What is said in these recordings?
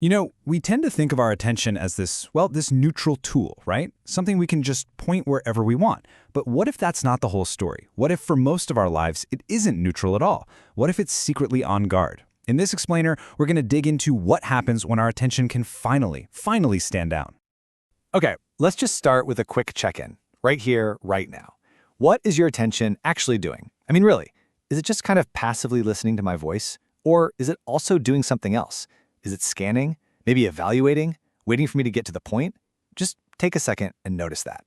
We tend to think of our attention as this neutral tool, right? Something we can just point wherever we want. But what if that's not the whole story? What if for most of our lives, it isn't neutral at all? What if it's secretly on guard? In this explainer, we're going to dig into what happens when our attention can finally stand down. Okay, let's just start with a quick check-in, right here, right now. What is your attention actually doing? I mean, really, is it just kind of passively listening to my voice? Or is it also doing something else? Is it scanning, maybe evaluating, waiting for me to get to the point? Just take a second and notice that.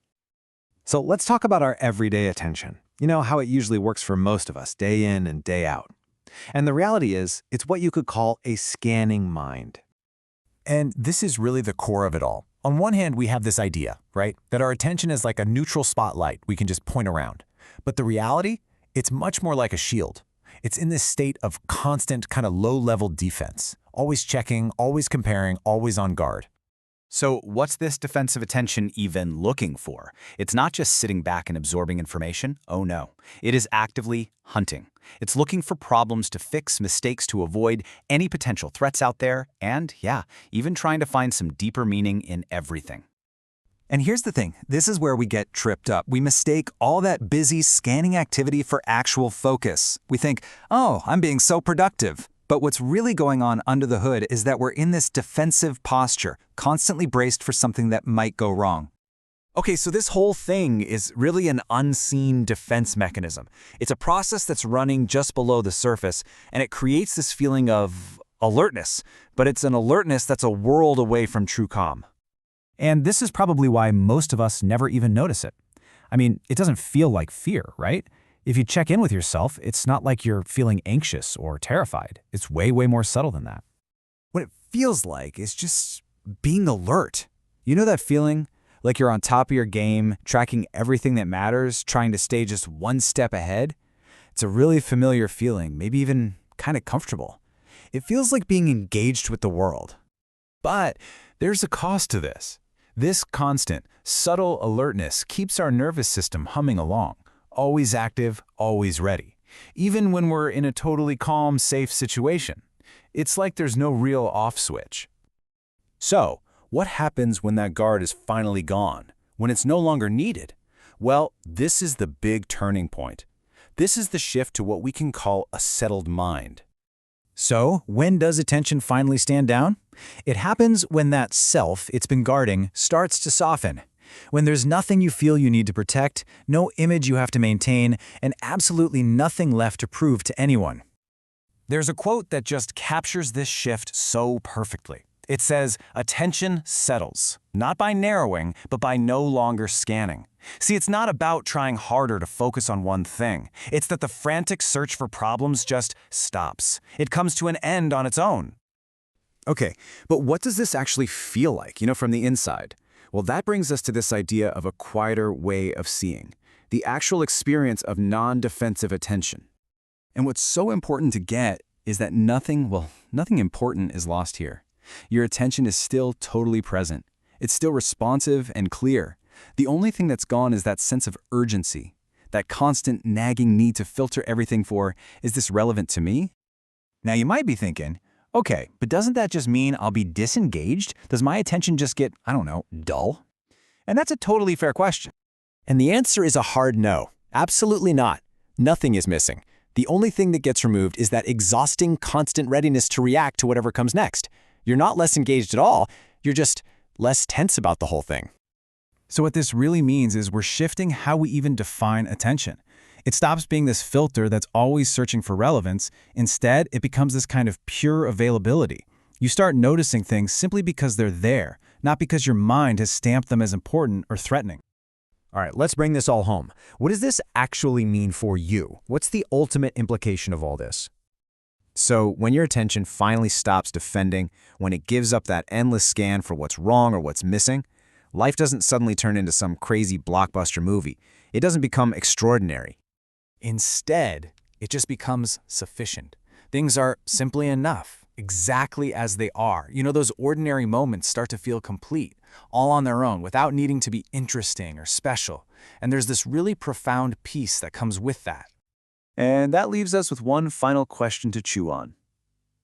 So let's talk about our everyday attention. You know how it usually works for most of us, day in and day out. And the reality is, it's what you could call a scanning mind. And this is really the core of it all. On one hand, we have this idea, right, that our attention is like a neutral spotlight we can just point around. But the reality, it's much more like a shield. It's in this state of constant kind of low-level defense, always checking, always comparing, always on guard. So what's this defensive attention even looking for? It's not just sitting back and absorbing information. Oh no, it is actively hunting. It's looking for problems to fix, mistakes to avoid, any potential threats out there, and yeah, even trying to find some deeper meaning in everything. And here's the thing, this is where we get tripped up. We mistake all that busy scanning activity for actual focus. We think, oh, I'm being so productive. But what's really going on under the hood is that we're in this defensive posture, constantly braced for something that might go wrong. Okay, so this whole thing is really an unseen defense mechanism. It's a process that's running just below the surface, and it creates this feeling of alertness. But it's an alertness that's a world away from true calm. And this is probably why most of us never even notice it. I mean, it doesn't feel like fear, right? If you check in with yourself, it's not like you're feeling anxious or terrified. It's way more subtle than that. What it feels like is just being alert. You know that feeling? Like you're on top of your game, tracking everything that matters, trying to stay just one step ahead? It's a really familiar feeling, maybe even kind of comfortable. It feels like being engaged with the world. But there's a cost to this. This constant, subtle alertness keeps our nervous system humming along, always active, always ready, even when we're in a totally calm, safe situation. It's like there's no real off switch. So, what happens when that guard is finally gone, when it's no longer needed? Well, this is the big turning point. This is the shift to what we can call a settled mind. So, when does attention finally stand down? It happens when that self it's been guarding starts to soften. When there's nothing you feel you need to protect, no image you have to maintain, and absolutely nothing left to prove to anyone. There's a quote that just captures this shift so perfectly. It says, "Attention settles, not by narrowing, but by no longer scanning." See, it's not about trying harder to focus on one thing. It's that the frantic search for problems just stops. It comes to an end on its own. Okay, but what does this actually feel like, from the inside? Well, that brings us to this idea of a quieter way of seeing, the actual experience of non-defensive attention. And what's so important to get is that nothing important is lost here. Your attention is still totally present. It's still responsive and clear. The only thing that's gone is that sense of urgency, that constant nagging need to filter everything for, is this relevant to me? Now you might be thinking, okay, but doesn't that just mean I'll be disengaged? Does my attention just get, dull? And that's a totally fair question. And the answer is a hard no. Absolutely not. Nothing is missing. The only thing that gets removed is that exhausting, constant readiness to react to whatever comes next. You're not less engaged at all. You're just less tense about the whole thing. So what this really means is we're shifting how we even define attention. It stops being this filter that's always searching for relevance. Instead, it becomes this kind of pure availability. You start noticing things simply because they're there, not because your mind has stamped them as important or threatening. All right, let's bring this all home. What does this actually mean for you? What's the ultimate implication of all this? So when your attention finally stops defending, when it gives up that endless scan for what's wrong or what's missing, life doesn't suddenly turn into some crazy blockbuster movie. It doesn't become extraordinary. Instead, it just becomes sufficient. Things are simply enough, exactly as they are. Those ordinary moments start to feel complete, all on their own, without needing to be interesting or special. And there's this really profound peace that comes with that. And that leaves us with one final question to chew on.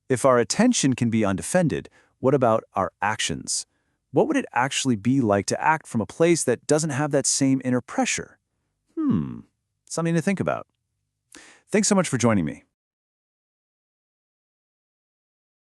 If our attention can be undefended, What about our actions? What would it actually be like to act from a place that doesn't have that same inner pressure? Something to think about. Thanks so much for joining me.